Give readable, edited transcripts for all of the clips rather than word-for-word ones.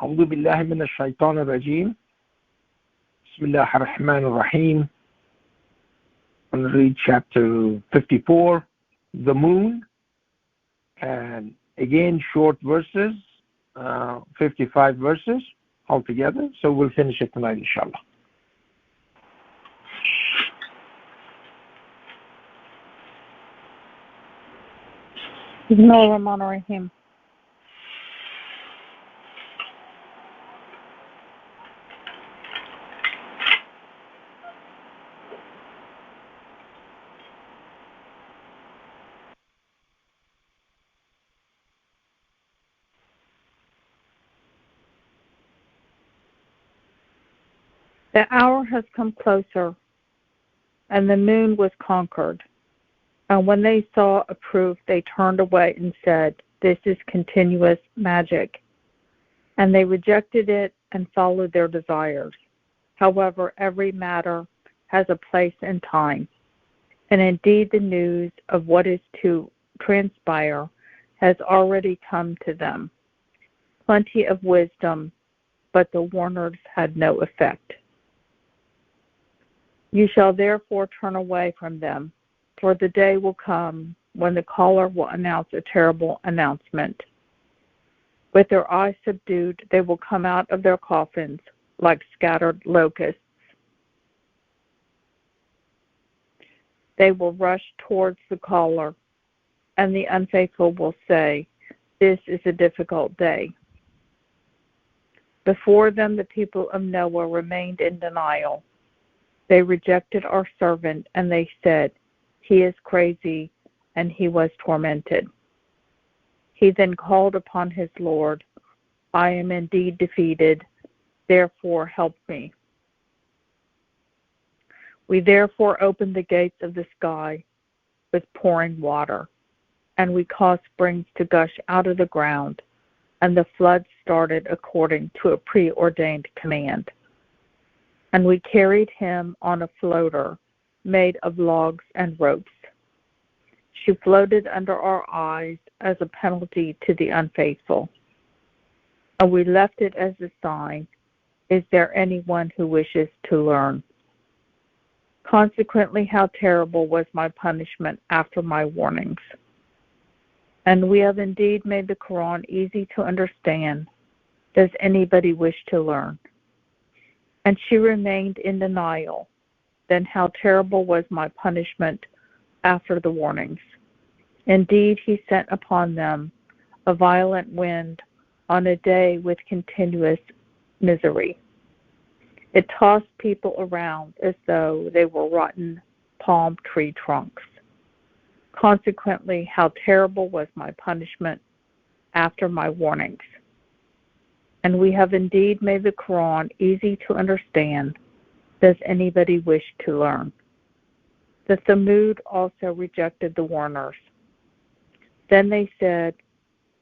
أعوذ بالله من الشيطان الرجيم. بسم الله الرحمن الرحيم. I'm going to read chapter 54, the moon, and again short verses, 55 verses altogether. So we'll finish it tonight, inshallah. Bismillahirrahmanirrahim. The hour has come closer, and the moon was conquered. And when they saw a proof, they turned away and said, "This is continuous magic." And they rejected it and followed their desires. However, every matter has a place and time. And indeed, the news of what is to transpire has already come to them. Plenty of wisdom, but the warners had no effect. You shall therefore turn away from them, for the day will come when the caller will announce a terrible announcement. With their eyes subdued, they will come out of their coffins like scattered locusts. They will rush towards the caller, and the unfaithful will say, "This is a difficult day." Before them, the people of Noah remained in denial. They rejected our servant, and they said, "He is crazy," and he was tormented. He then called upon his Lord, "I am indeed defeated, therefore help me." We therefore opened the gates of the sky with pouring water, and we caused springs to gush out of the ground, and the flood started according to a preordained command. And we carried him on a floater made of logs and ropes. She floated under our eyes as a penalty to the unfaithful. And we left it as a sign, "Is there anyone who wishes to learn?" Consequently, how terrible was my punishment after my warnings. And we have indeed made the Quran easy to understand. Does anybody wish to learn? And she remained in denial. Then how terrible was my punishment after the warnings. Indeed, he sent upon them a violent wind on a day with continuous misery. It tossed people around as though they were rotten palm tree trunks. Consequently, how terrible was my punishment after my warnings. And we have indeed made the Quran easy to understand. Does anybody wish to learn? The Thamud also rejected the warners. Then they said,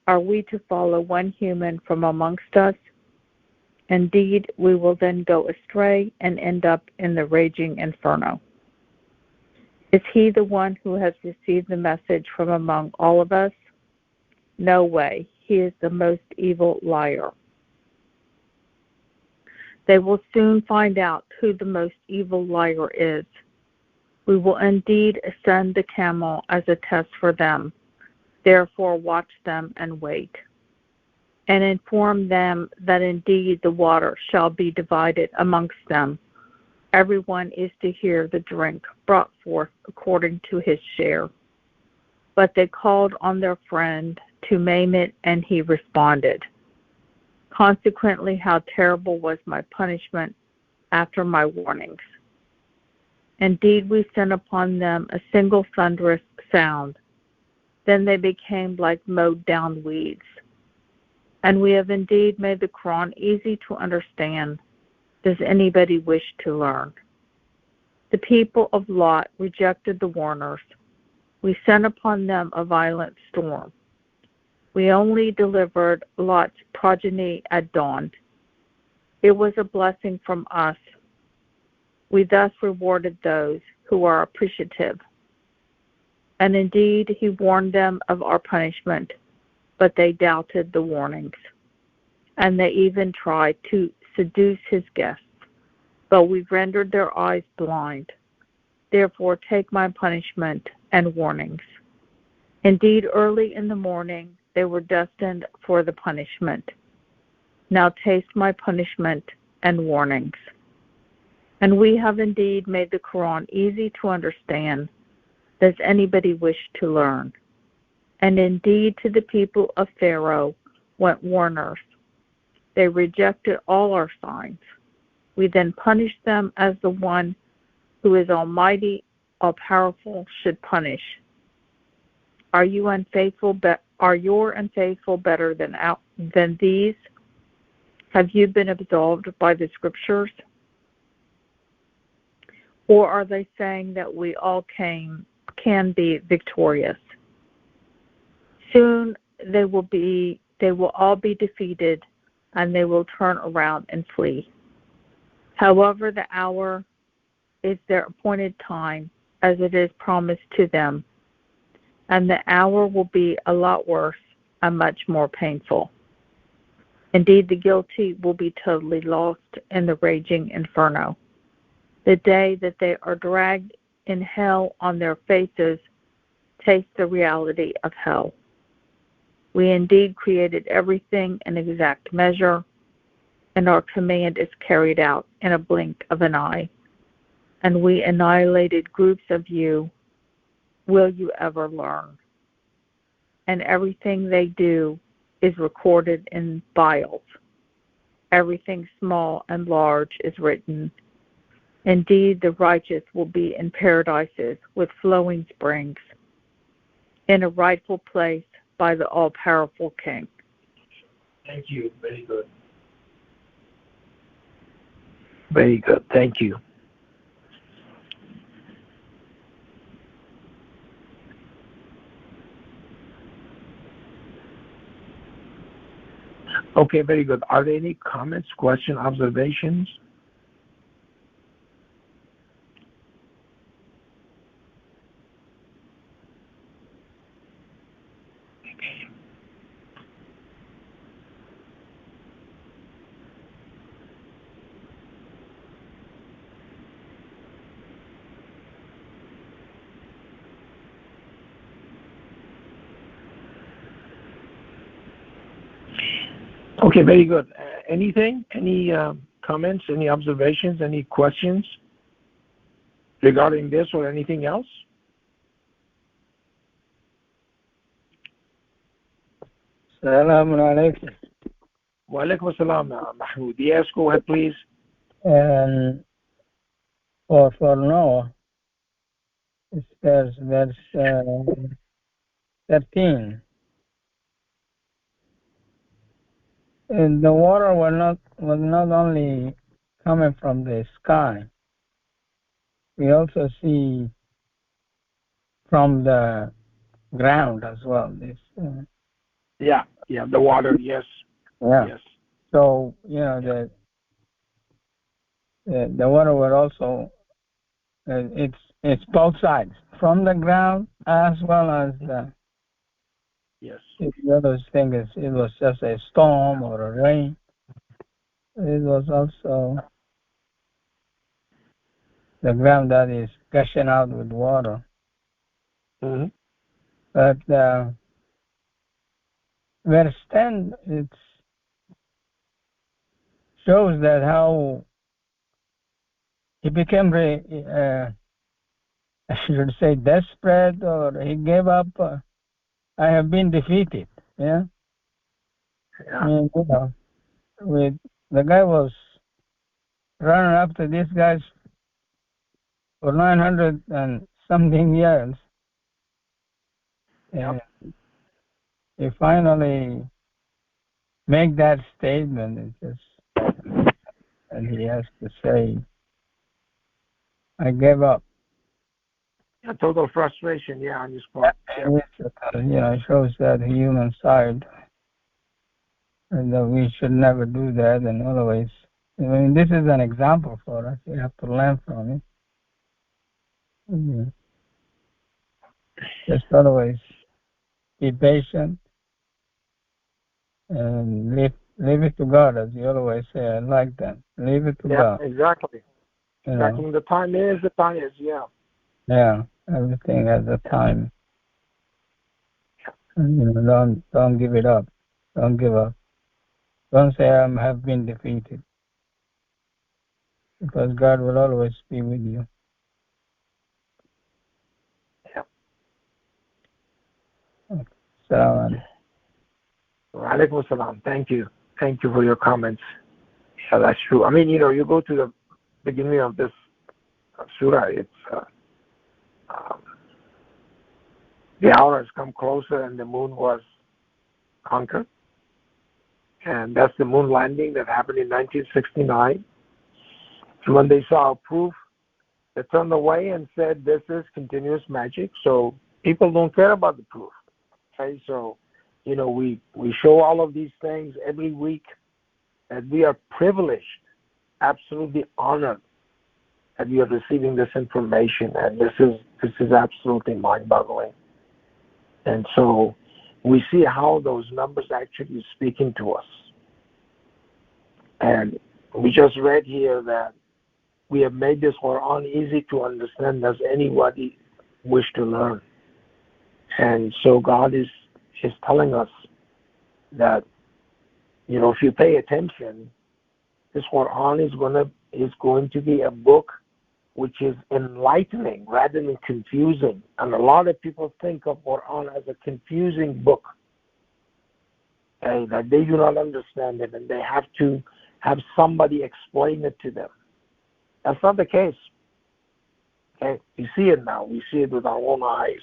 "Are we to follow one human from amongst us? Indeed, we will then go astray and end up in the raging inferno. Is he the one who has received the message from among all of us? No way. He is the most evil liar." They will soon find out who the most evil liar is. We will indeed send the camel as a test for them. Therefore watch them and wait. And inform them that indeed the water shall be divided amongst them. Everyone is to hear the drink brought forth according to his share. But they called on their friend to maim it, and he responded. Consequently, how terrible was my punishment after my warnings. Indeed, we sent upon them a single thunderous sound. Then they became like mowed down weeds. And we have indeed made the Quran easy to understand. Does anybody wish to learn? The people of Lot rejected the warners. We sent upon them a violent storm. We only delivered Lot's progeny at dawn. It was a blessing from us. We thus rewarded those who are appreciative. And indeed, he warned them of our punishment, but they doubted the warnings. and they even tried to seduce his guests, but we rendered their eyes blind. Therefore take my punishment and warnings. Indeed, early in the morning they were destined for the punishment. Now taste my punishment and warnings. And we have indeed made the Quran easy to understand. Does anybody wish to learn? And indeed to the people of Pharaoh went warners. They rejected all our signs. We then punished them as the one who is almighty, all-powerful, should punish. Are your unfaithful better than these? Have you been absolved by the scriptures? Or are they saying that we all can be victorious? Soon they will all be defeated, and they will turn around and flee. However, the hour is their appointed time, as it is promised to them, and the hour will be a lot worse and much more painful. Indeed, the guilty will be totally lost in the raging inferno. The day that they are dragged in hell on their faces, taste the reality of hell. We indeed created everything in exact measure, and our command is carried out in a blink of an eye. And we annihilated groups of you. Will you ever learn? And everything they do is recorded in files. Everything small and large is written. Indeed, the righteous will be in paradises with flowing springs, in a rightful place by the all-powerful King. Thank you. Very good. Very good. Thank you. Okay, very good. Are there any comments, questions, observations? Okay, very good. Anything? Any comments, any observations, any questions regarding this or anything else? Assalamu alaikum. Wa alaikum assalam, Mahmoud. Yes, go ahead, please. And for Noah, it's verse 13. And the water was not only coming from the sky, we also see from the ground as well. This Yeah, the water, yes. yeah. Yes. So the water will also it's both sides, from the ground as well as Yes. the other thing is it was just a storm or a rain. It was also the ground that is gushing out with water. Mm-hmm. But verse 10 it shows that how he became I should say desperate, or he gave up. I have been defeated. Yeah. I mean, with the guy was running after these guys for 900 and something years. And he finally make that statement. And he has to say, I gave up. A total frustration, on his part. Yeah. It shows that human side, and that we should never do that. And always, this is an example for us. We have to learn from it. Mm-hmm. Just always be patient and live leave it to God, as you always say. I like that. Leave it to God. Exactly. You Exactly. know. When the time is, the time is. Yeah. Yeah. Everything has a time. You know, don't give it up. Don't give up. Don't say I have been defeated, because God will always be with you. Yeah. Assalamu Alaikum salam. Thank you. Thank you for your comments. Yeah, that's true. I mean, you go to the beginning of this surah, it's the hour has come closer and the moon was conquered. And that's the moon landing that happened in 1969. And when they saw a proof, they turned away and said, this is continuous magic. So people don't care about the proof. Okay, so, we show all of these things every week, that we are privileged, absolutely honored that we are receiving this information. And this is absolutely mind-boggling. And so we see how those numbers actually are speaking to us. And we just read here that we have made this Quran easy to understand as anybody wish to learn. And so God is telling us that, if you pay attention, this Quran is going to be a book which is enlightening rather than confusing. And a lot of people think of Quran as a confusing book, that they do not understand it and they have to have somebody explain it to them. That's not the case. Okay, we see it now. We see it with our own eyes,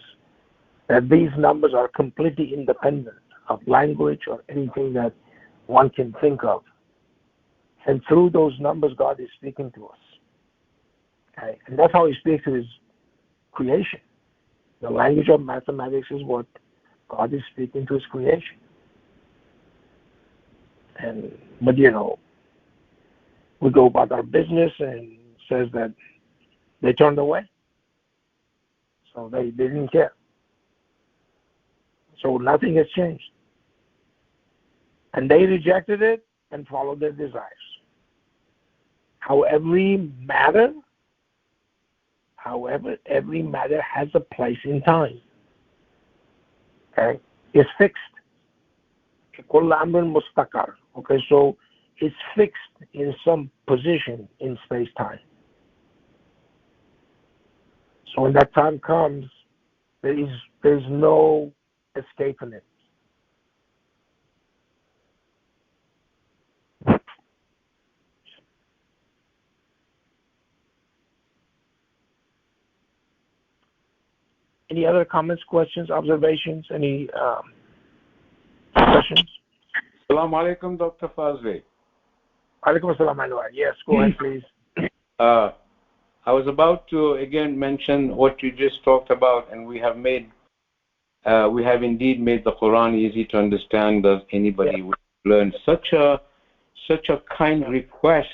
that these numbers are completely independent of language or anything that one can think of. And through those numbers, God is speaking to us. Okay, and that's how He speaks to His creation. The language of mathematics is what God is speaking to His creation. But we go about our business and says that they turned away. So they didn't care. So nothing has changed. And they rejected it and followed their desires. However, every matter has a place in time. Okay? It's fixed. Okay, so it's fixed in some position in space-time. So when that time comes, there's no escaping it. Any other comments, questions, observations? Any questions? Assalamu alaikum, Dr. Fazely. Alaikum assalam. Yes, go ahead, please. I was about to again mention what you just talked about, and we have indeed made the Quran easy to understand, as anybody would learn. Such a kind request.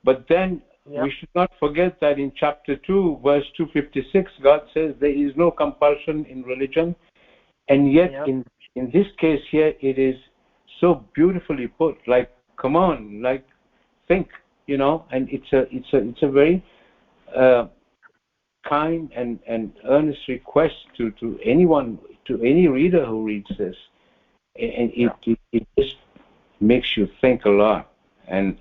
But then we should not forget that in chapter 2, verse 256, God says there is no compulsion in religion, and yet in this case here, it is so beautifully put. Like, come on, like, think, and it's a very kind and earnest request to anyone, to any reader who reads this, and it just makes you think a lot. And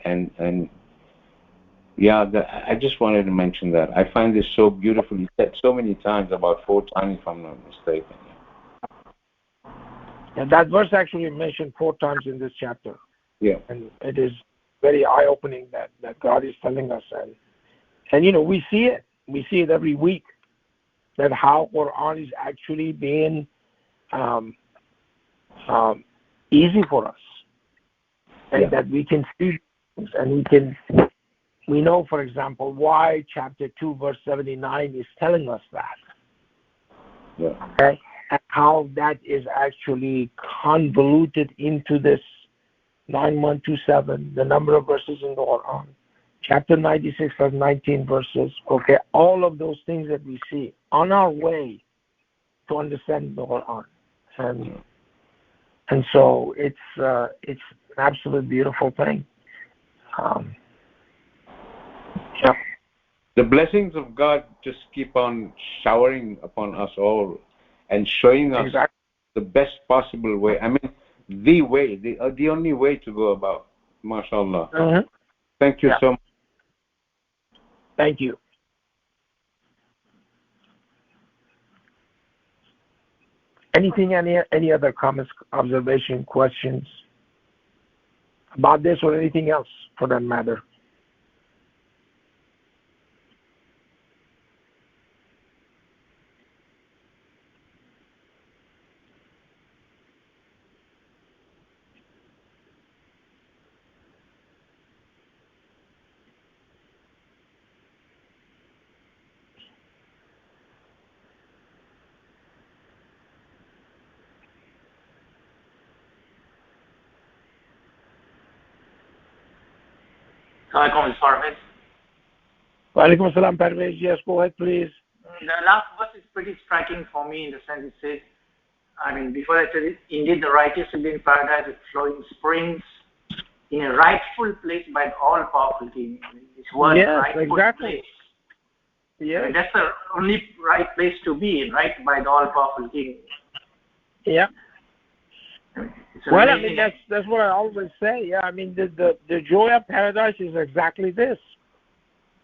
I just wanted to mention that. I find this so beautifully said so many times, about 4 times if I'm not mistaken. And that verse actually mentioned 4 times in this chapter. Yeah. And it is very eye-opening that God is telling us. And we see it. We see it every week, that how Quran is actually being easy for us. And that we can see things, and we know, for example, why chapter 2, verse 79 is telling us that. Yeah. Okay? And how that is actually convoluted into this 9127, the number of verses in the Quran. Chapter 96 has 19 verses. Okay, all of those things that we see on our way to understand the Quran. And so it's absolute beautiful thing. Yeah. The blessings of God just keep on showering upon us all and showing us Exactly. the best possible way. I mean, the way, the only way to go about. MashaAllah. Mm-hmm. Thank you so much. Thank you. Anything, any other comments, observation, questions about this or anything else for that matter? Assalamualaikum, Farmid. Walaikum assalam, Parvez. Yes, go ahead, please. The last verse is pretty striking for me in the sense it says, I mean, before I said it, indeed the righteous will be in paradise with flowing springs in a rightful place by the all-powerful King. I mean, this word, yes, rightful exactly. place. Yes. I mean, that's the only right place to be in, right? By the all-powerful King. Yeah. It's Well, I amazing. mean, that's what I always say. Yeah, I mean, the joy of paradise is exactly this.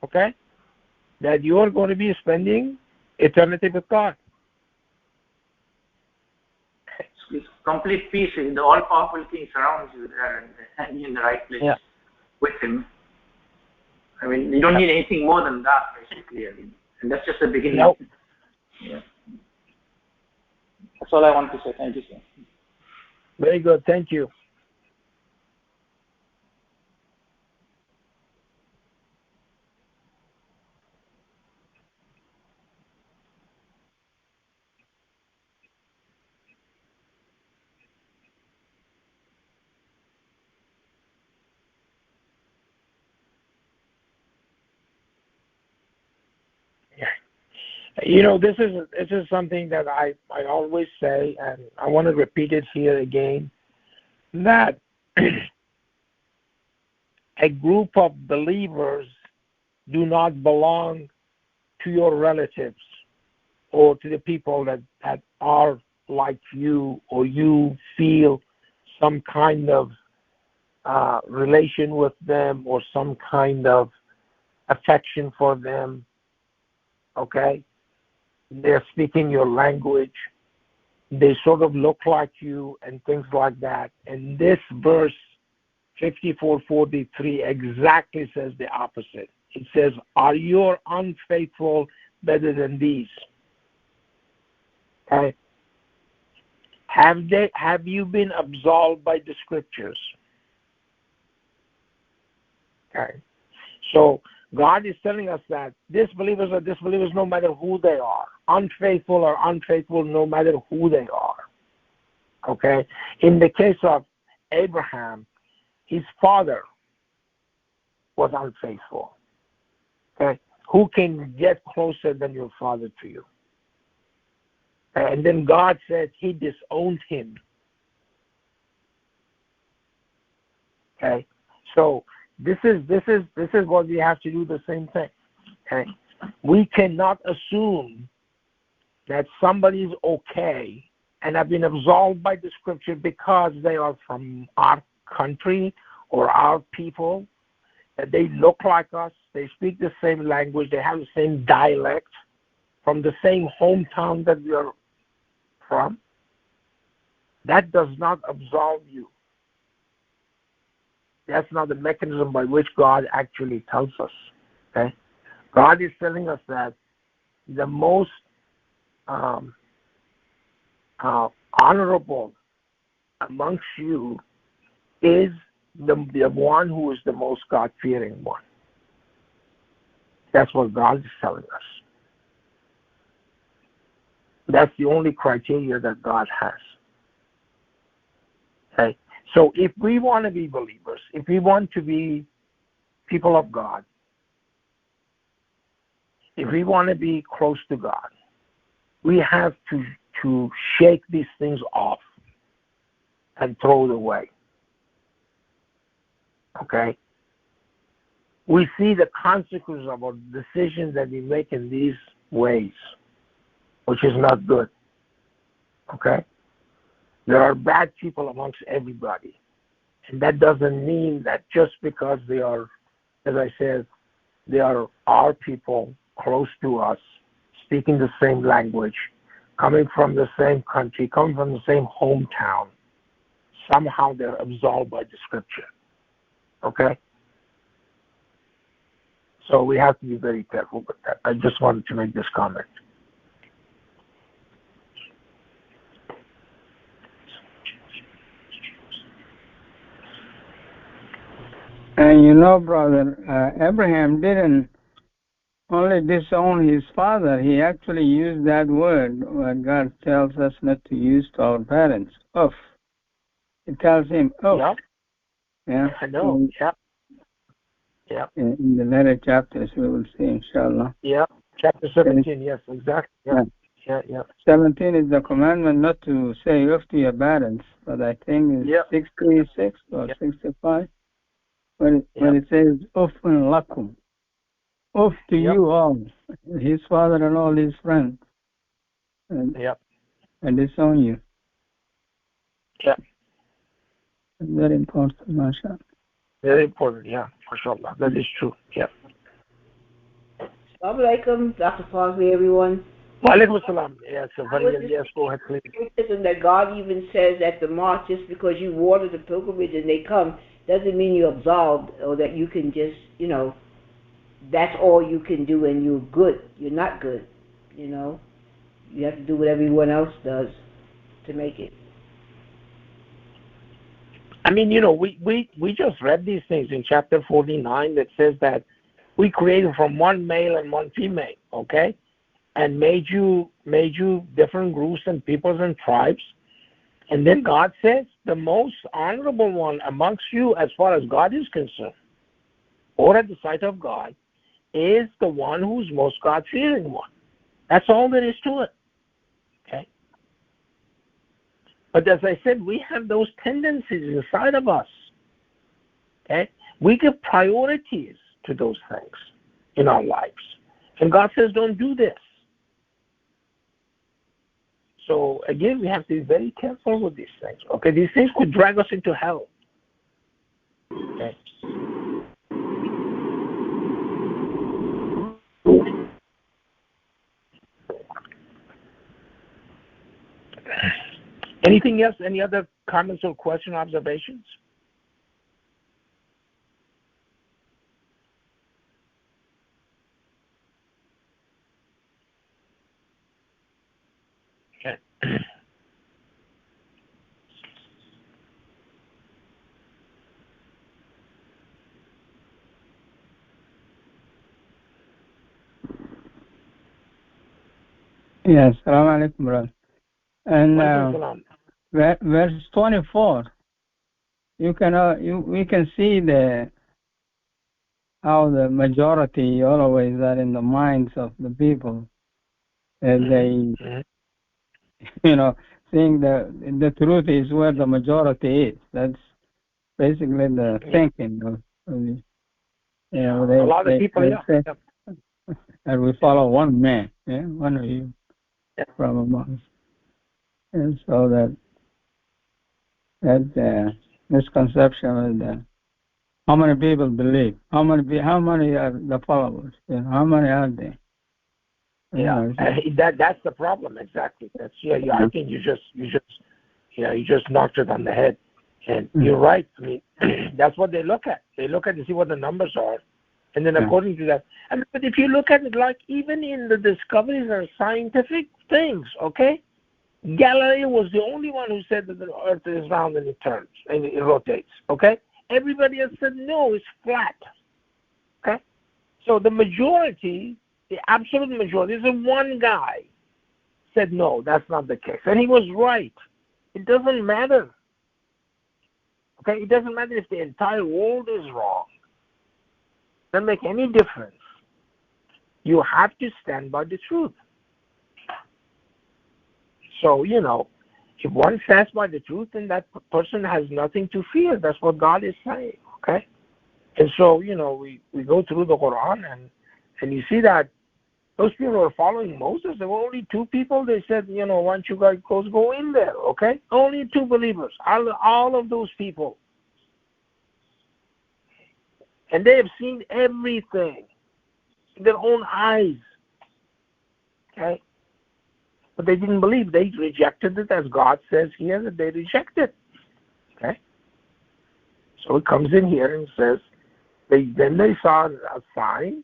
Okay? That you are going to be spending eternity with God. It's complete peace. The all-powerful King surrounds you there and you're in the right place with Him. I mean, you don't need anything more than that, basically. I mean, and that's just the beginning. Nope. Yeah. That's all I want to say. Thank you, sir. Very good. Thank you. You know, this is something that I always say, and I want to repeat it here again, that a group of believers do not belong to your relatives or to the people that are like you, or you feel some kind of relation with them or some kind of affection for them. Okay? They're speaking your language. They sort of look like you and things like that. And this verse 54:43 exactly says the opposite. It says, "Are you unfaithful better than these?" Okay. Have you been absolved by the scriptures? Okay. So God is telling us that disbelievers are disbelievers no matter who they are. Unfaithful are unfaithful no matter who they are. Okay? In the case of Abraham, his father was unfaithful. Okay? Who can get closer than your father to you? And then God said he disowned him. Okay? So this is what we have to do, the same thing. Okay? We cannot assume that somebody's okay and have been absolved by the scripture because they are from our country or our people, that they look like us, they speak the same language, they have the same dialect, from the same hometown that we are from. That does not absolve you. That's not the mechanism by which God actually tells us. Okay? God is telling us that the most honorable amongst you is the one who is the most God-fearing one. That's what God is telling us. That's the only criteria that God has. Okay? So if we want to be believers, if we want to be people of God, if we want to be close to God, we have to shake these things off and throw it away. Okay? We see the consequences of our decisions that we make in these ways, which is not good. Okay? There are bad people amongst everybody. And that doesn't mean that just because they are, as I said, they are our people close to us, speaking the same language, coming from the same country, coming from the same hometown, somehow they're absolved by the scripture. Okay? So we have to be very careful with that. I just wanted to make this comment. And you know, brother, Abraham didn't only disown his father, he actually used that word when God tells us not to use to our parents. Oof. It tells him, oof. Yep. Yeah. I know. Yep. Yep. In the later chapters, we will see, inshallah. Yep. Chapter 17, yes, exactly. Yep. Yeah, yeah. 17 is the commandment not to say oof to your parents, but I think it's 66 or 65 when it says uffun lakum. Oof to you all, his father and all his friends, and disown you. Yeah. Very important, mashallah. Very important, yeah, for sure. That is true, yeah. Assalamu alaikum, Dr. Fazely, everyone. Wa alaikum assalam. Yes, go ahead, please. That God even says at the mark, just because you water the pilgrimage and they come, doesn't mean you're absolved or that you can just, that's all you can do and you're good. You're not good, You have to do what everyone else does to make it. I mean, we just read these things in chapter 49 that says that we created from one male and one female, okay? And made you different groups and peoples and tribes. And then God says the most honorable one amongst you, as far as God is concerned, or at the sight of God, is the one who's most God-fearing one. That's all there is to it. Okay? But as I said, we have those tendencies inside of us. Okay? We give priorities to those things in our lives. And God says, don't do this. So again, we have to be very careful with these things. Okay? These things could drag us into hell. Okay? Anything else? Any other comments or question or observations? Okay. Yes, Assalamu alaikum, brother. And verse 24, we can see how the majority always are in the minds of the people, and they, seeing the truth is where the majority is. That's basically the thinking of a lot of people. Say, and we follow one man, one of you from among us, and so that misconception of how many people believe, how many are the followers, how many are they? Yeah, that's the problem exactly. That's I think you just knocked it on the head, and you're right. I mean, that's what they look at. They look at to see what the numbers are, and then according to that. But if you look at it, like even in the discoveries and scientific things, okay, Galileo was the only one who said that the Earth is round and it turns and it rotates. Okay, everybody else said no, it's flat. Okay, so the majority. The absolute majority, there's one guy said, no, that's not the case. And he was right. It doesn't matter. Okay? It doesn't matter if the entire world is wrong. It doesn't make any difference. You have to stand by the truth. So, if one stands by the truth, then that person has nothing to fear. That's what God is saying. Okay? And so, we go through the Quran and you see that those people who are following Moses, there were only 2 people. They said, why don't you guys go in there, okay? Only 2 believers, all of those people. And they have seen everything in their own eyes, okay? But they didn't believe. They rejected it, as God says here that they rejected, okay? So it comes in here and says, then they saw a sign,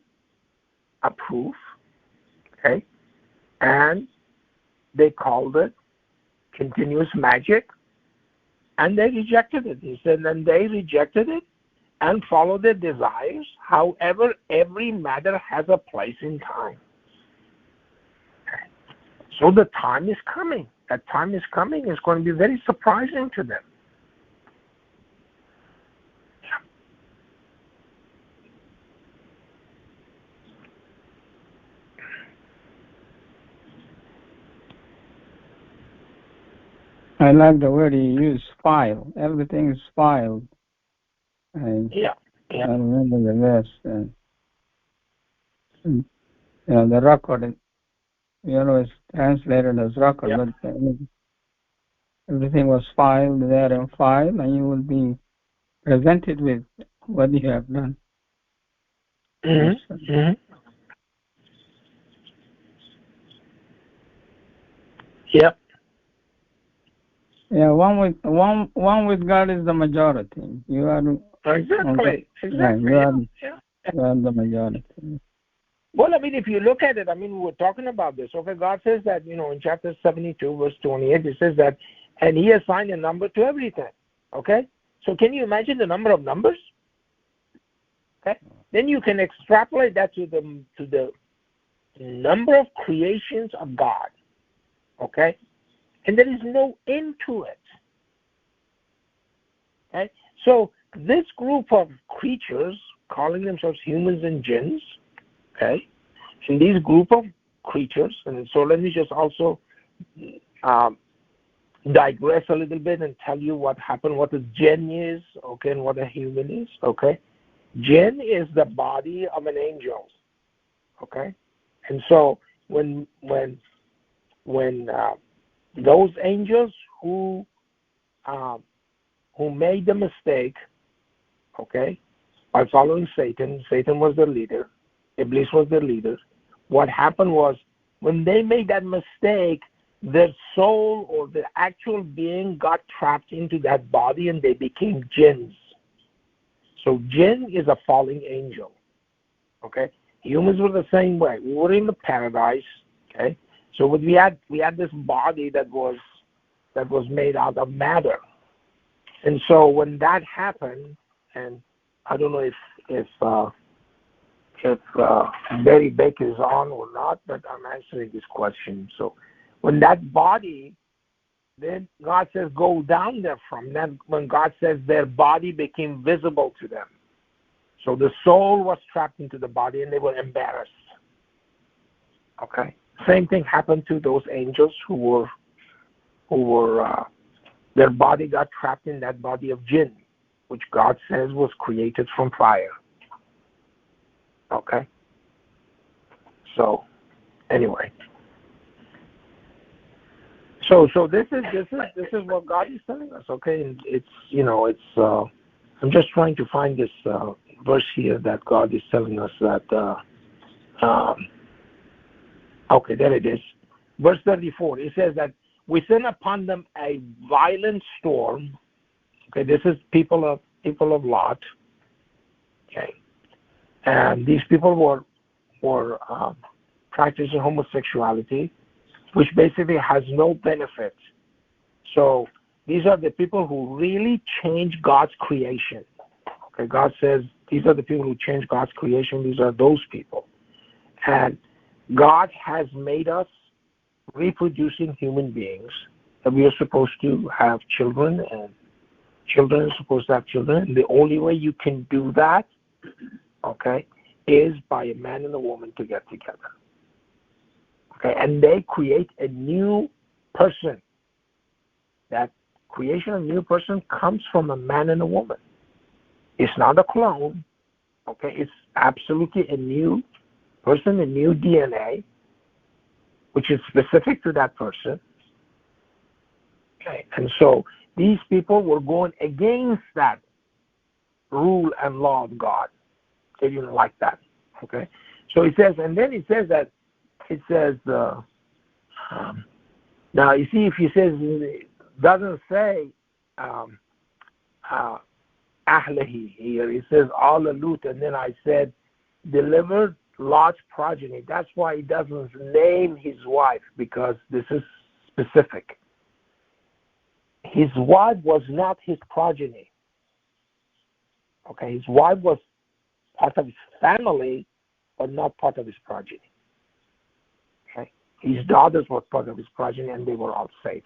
a proof, okay? And they called it continuous magic, and they rejected it. He said, and they rejected it and followed their desires. However, every matter has a place in time. Okay. So the time is coming. That time is coming. It's going to be very surprising to them. I like the word he used, file. Everything is filed. I remember the verse. The record, it's translated as record, but everything was filed there in file, and you will be presented with what you have done. Mm-hmm. Mm-hmm. Yep. Yeah, one with God is the majority. You are exactly. Yeah, you are the majority. Well, if you look at it, we were talking about this. Okay, God says that, in chapter 72, verse 28, it says that, and He assigned a number to everything. Okay? So can you imagine the number of numbers? Okay? Then you can extrapolate that to the number of creations of God. Okay? And there is no end to it. Okay? So this group of creatures, calling themselves humans and jinns, okay, and these group of creatures, and so let me just also digress a little bit and tell you what happened, what a jinn is, okay, and what a human is, okay. Jinn is the body of an angel, okay, and so when those angels who made the mistake, okay, by following Satan was their leader, Iblis was their leader. What happened was, when they made that mistake, their soul or the actual being got trapped into that body and they became jinns. So jinn is a falling angel. Okay? Humans were the same way. We were in the paradise. Okay? So we had this body that was made out of matter. And so when that happened, and I don't know if Barry Baker is on or not, but I'm answering this question. So when that body, then God says, go down there from them. When God says their body became visible to them. So the soul was trapped into the body and they were embarrassed. Okay. Same thing happened to those angels who were their body got trapped in that body of jinn, which God says was created from fire. Okay. So, anyway. So this is what God is telling us. Okay, and it's I'm just trying to find this verse here that God is telling us that. Okay, there it is. Verse 34. It says that we sent upon them a violent storm. Okay, this is people of Lot. Okay, and these people were practicing homosexuality, which basically has no benefit. So these are the people who really change God's creation. Okay, God says these are the people who change God's creation. These are those people, and God has made us reproducing human beings, that we are supposed to have children, and children are supposed to have children. And the only way you can do that, okay, is by a man and a woman to get together. Okay, and they create a new person. That creation of a new person comes from a man and a woman. It's not a clone. Okay, it's absolutely a new person, a new DNA, which is specific to that person. Okay, and so these people were going against that rule and law of God. They didn't like that. Okay, so it says, and then it says that it says now you see if he says it doesn't say Ahlahi here. It says Ala Lut, and then I said delivered Lot's progeny. That's why he doesn't name his wife, because this is specific. His wife was not his progeny. Okay, his wife was part of his family, but not part of his progeny. Okay, his daughters were part of his progeny, and they were all saved.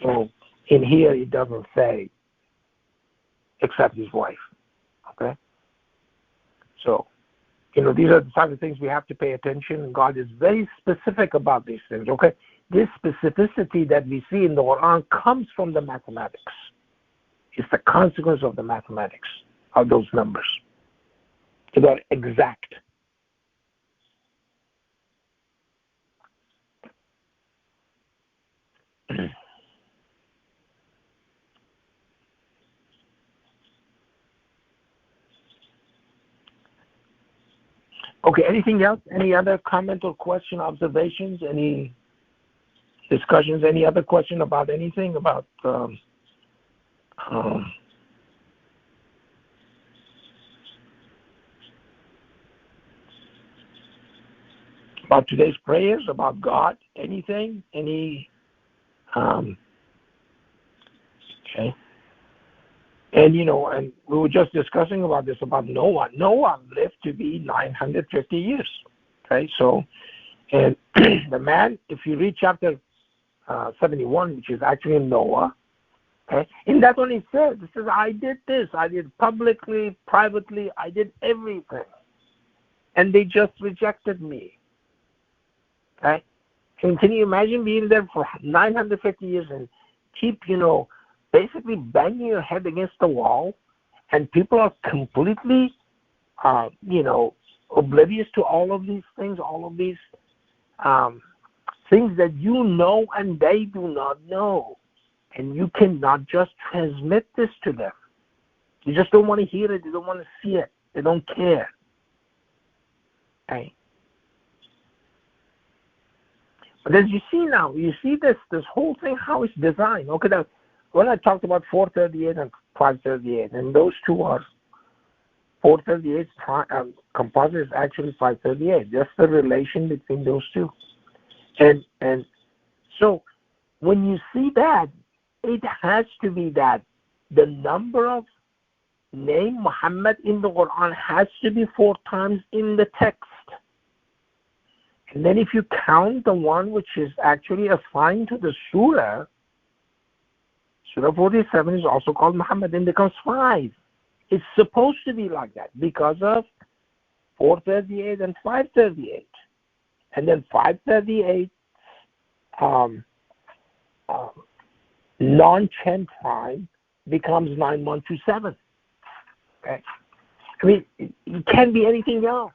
So in here, it doesn't say except his wife. Okay, so these are the type of things we have to pay attention. God is very specific about these things. Okay, this specificity that we see in the Quran comes from the mathematics. It's the consequence of the mathematics of those numbers. They are exact. Okay, anything else? Any other comment or question, observations, any discussions, any other question about anything, about today's prayers, about God, anything, any, okay. And, and we were just discussing about this, about Noah. Noah lived to be 950 years, okay? So, and the man, if you read chapter 71, which is actually in Noah, okay? And that's what he says. He says, I did this. I did publicly, privately. I did everything. And they just rejected me, okay? And can you imagine being there for 950 years and keep, basically banging your head against the wall, and people are completely, oblivious to all of these things, all of these things that you know and they do not know. And you cannot just transmit this to them. You just don't want to hear it. They don't want to see it. They don't care. Okay? But as you see now, you see this whole thing, how it's designed. Okay, now, when I talked about 438 and 538, and those two are 438 composite is actually 538. Just the relation between those two. And so when you see that, it has to be that the number of name Muhammad in the Quran has to be 4 times in the text. And then if you count the one which is actually assigned to the surah, Surah 47 is also called Muhammad, and becomes 5. It's supposed to be like that because of 438 and 538. And then 538 non-Chen time becomes 9127. Okay? I mean, it can't be anything else.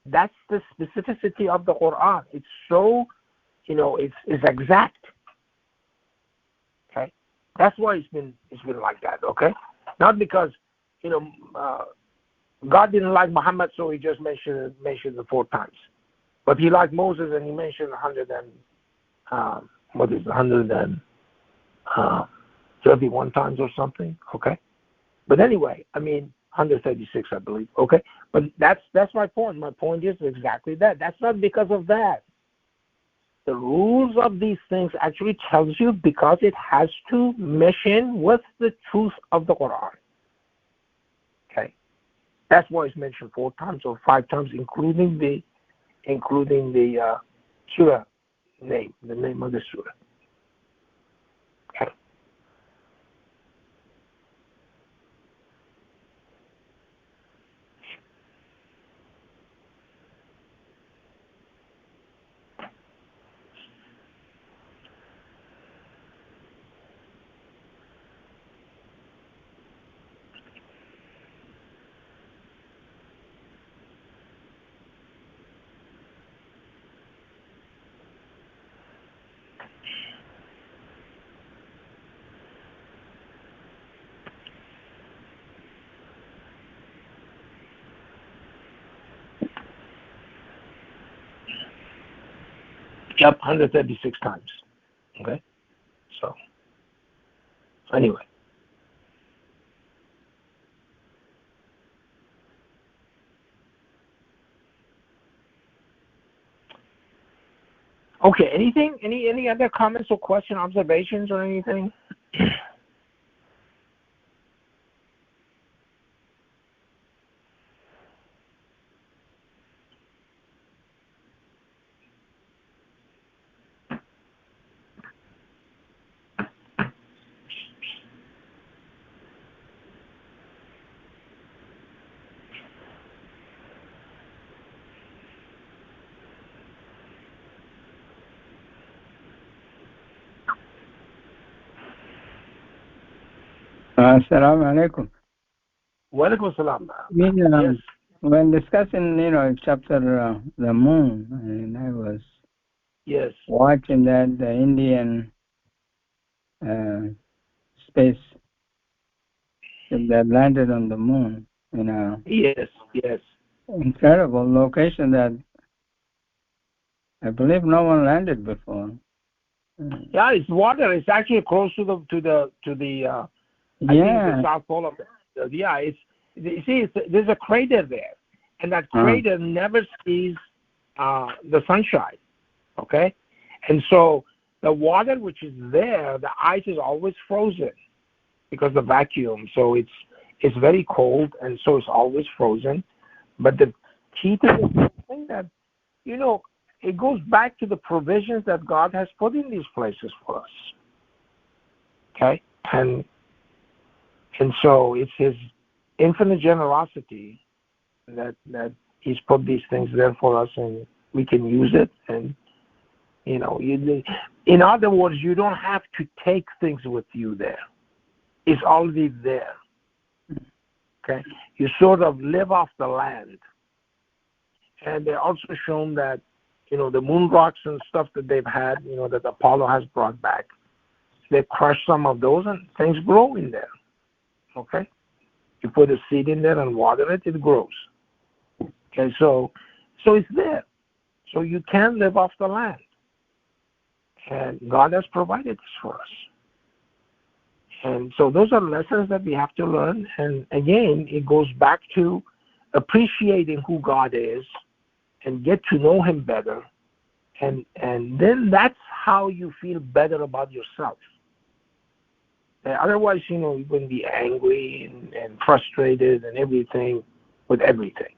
That's the specificity of the Quran. It's so, it's exact. Okay? That's why it's been like that, okay? Not because, God didn't like Muhammad, so he just mentioned it 4 times. But he liked Moses, and he mentioned 131 times or something, okay? But anyway, 136, I believe, okay? But that's my point. My point is exactly that. That's not because of that. The rules of these things actually tells you because it has to mesh in with the truth of the Quran. Okay, that's why it's mentioned 4 times or 5 times, including the surah name, the name of the surah. Okay. Yep, 136 times. Okay? So, anyway. Okay, anything? Any other comments or question, observations or anything? Assalamu alaikum. Walaikum salam. Yes. When discussing, chapter the moon, and I was watching that the Indian space that landed on the moon, Yes. incredible location that I believe no one landed before. Yeah, it's water. It's actually close to the I think it's the south pole of it. Yeah, there's a crater there, and that crater never sees the sunshine. Okay, and so the water which is there, the ice is always frozen because of the vacuum. So it's very cold, and so it's always frozen. But the key to this thing that it goes back to the provisions that God has put in these places for us. Okay, and so it's His infinite generosity that He's put these things there for us, and we can use it. And in other words, you don't have to take things with you there. It's already there. Okay, you sort of live off the land. And they're also shown that the moon rocks and stuff that they've had, that Apollo has brought back, they crush some of those and things grow in there. Okay? You put a seed in there and water it, it grows. Okay, so it's there. So you can live off the land. And God has provided this for us. And so those are lessons that we have to learn. And again, it goes back to appreciating who God is and get to know Him better. And then that's how you feel better about yourself. Otherwise, you're going to be angry and frustrated and everything with everything.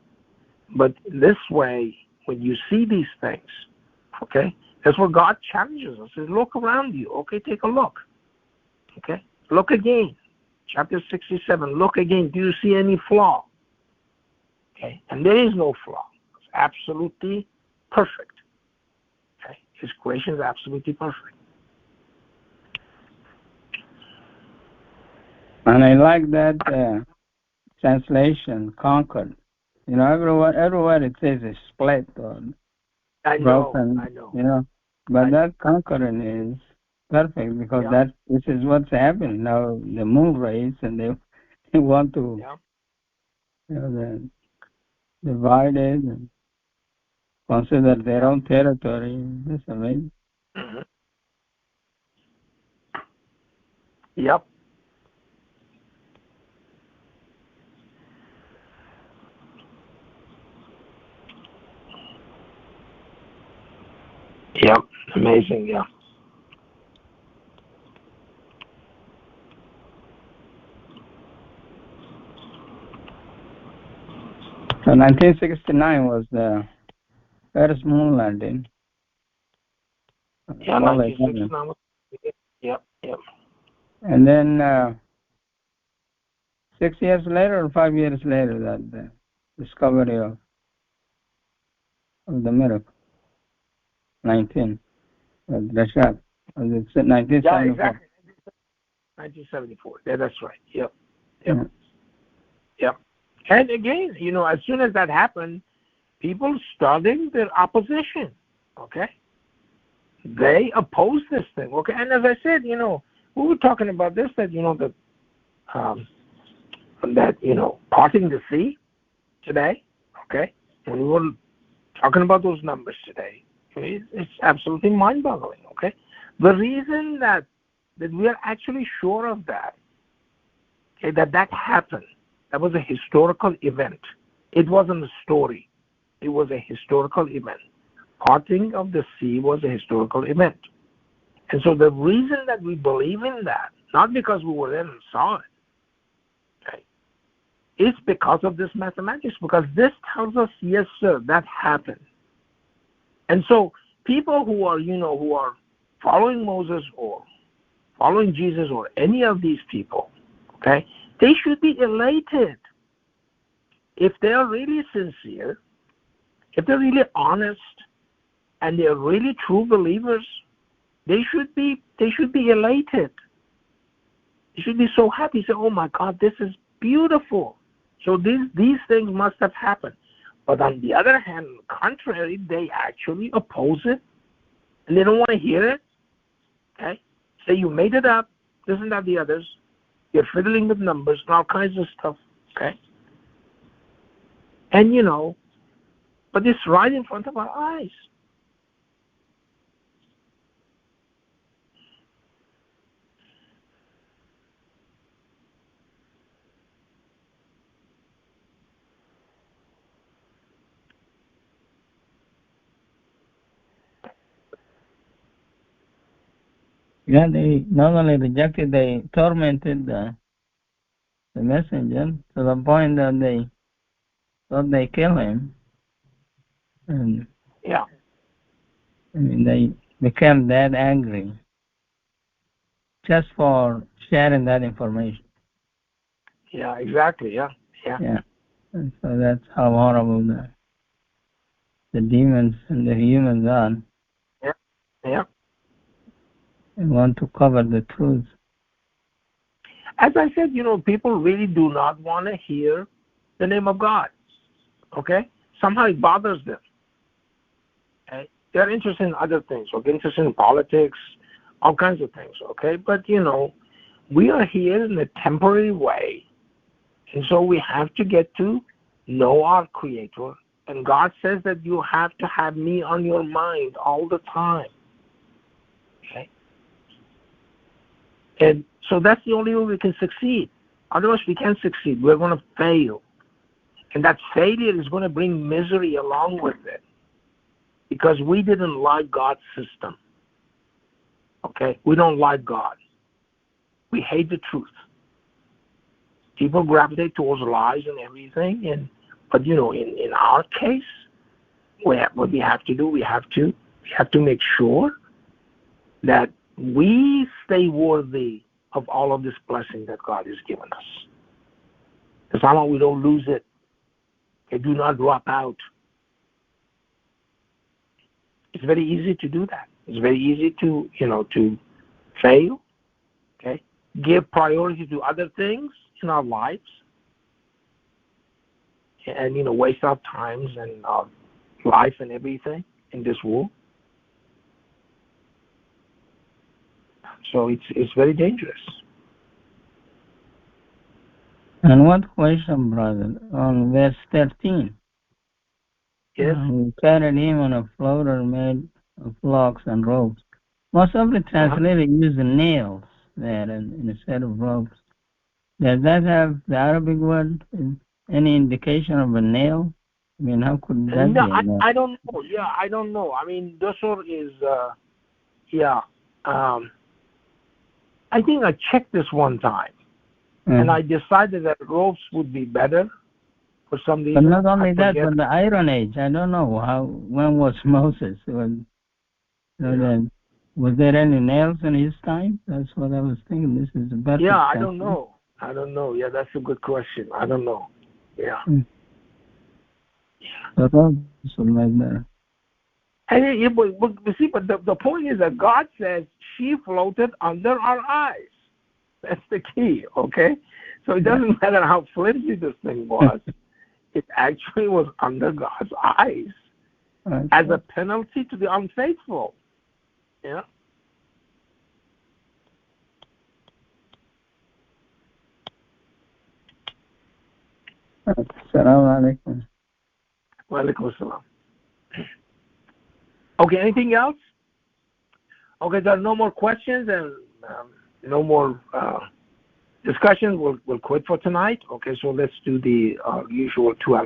But this way, when you see these things, okay, that's where God challenges us. Says, look around you. Okay, take a look. Okay, look again. Chapter 67, look again. Do you see any flaw? Okay, and there is no flaw. It's absolutely perfect. Okay, His creation is absolutely perfect. And I like that translation, conquered. Everywhere it says it's split or broken. I know. But that conquering is perfect because this is what's happening now. The moon race, and they want to, divide it and consider their own territory. That's amazing. Mm-hmm. Yep. Yep. Amazing. Yeah. So 1969 was the first moon landing. Yeah, 1969. Yep. And then 6 years later or 5 years later, that the discovery of the miracle. 19. Rashad. 1974. Yeah, exactly. 1974. Yeah, that's right. Yep. And again, as soon as that happened, people started their opposition. Okay? They opposed this thing. Okay? And as I said, we were talking about this, that, parting the sea today, okay? When we were talking about those numbers today, It's absolutely mind-boggling. Okay, the reason that we are actually sure of that, okay, that happened, that was a historical event. It wasn't a story. It was a historical event. Parting of the sea was a historical event. And so the reason that we believe in that, not because we were there and saw it, okay, is because of this mathematics, because this tells us, yes, sir, that happened. And so people who are, who are following Moses or following Jesus or any of these people, okay, they should be elated. If they are really sincere, if they're really honest, and they're really true believers, they should be elated. They should be so happy. Say, "Oh my God, this is beautiful." So these things must have happened. But on the other hand, contrary, they actually oppose it, and they don't want to hear it. Okay, say you made it up, this and that, the others. You're fiddling with numbers and all kinds of stuff. Okay, and but it's right in front of our eyes. Yeah, they not only rejected, they tormented the messenger to the point that they thought they kill him. And Yeah. I mean, they became that angry just for sharing that information. Yeah, exactly. Yeah. Yeah. And so that's how horrible the demons and the humans are. Yeah. Yeah. They want to cover the truth. As I said, people really do not want to hear the name of God. Okay? Somehow it bothers them. Okay? They're interested in other things, okay? Interested in politics, all kinds of things, okay? But, we are here in a temporary way, and so we have to get to know our Creator. And God says that you have to have me on your mind all the time. Okay? And so that's the only way we can succeed. Otherwise, we can't succeed. We're going to fail. And that failure is going to bring misery along with it because we didn't like God's system. Okay? We don't like God. We hate the truth. People gravitate towards lies and everything. But, in our case, what we have to do, we have to make sure that we stay worthy of all of this blessing that God has given us. As long as we don't lose it, and do not drop out. It's very easy to do that. It's very easy to fail. Okay, give priority to other things in our lives, and waste our times and our life and everything in this world. So it's very dangerous. And one question, brother, on verse 13. Yes. We carried him on a floater made of logs and ropes. Most of the translators use nails there instead of ropes. Does that have the Arabic word? Any indication of a nail? I mean, how could that be a nail? I don't know. Yeah, I don't know. I mean, Dosor is, I think I checked this one time, and I decided that ropes would be better for some reason. But not only that, but the Iron Age. I don't know when was Moses? Was there any nails in his time? That's what I was thinking. This is a better. Yeah, I don't know. Yeah, that's a good question. I don't know. Yeah. The ropes would make better. And but see, but the point is that God says she floated under our eyes. That's the key, okay? So it doesn't matter how flimsy this thing was. It actually was under God's eyes as a penalty to the unfaithful. Yeah. Assalamu alaikum. Wa alaikum assalam. Okay, anything else? Okay, there are no more questions and no more discussions. We'll quit for tonight. Okay, so let's do the usual 2 hours.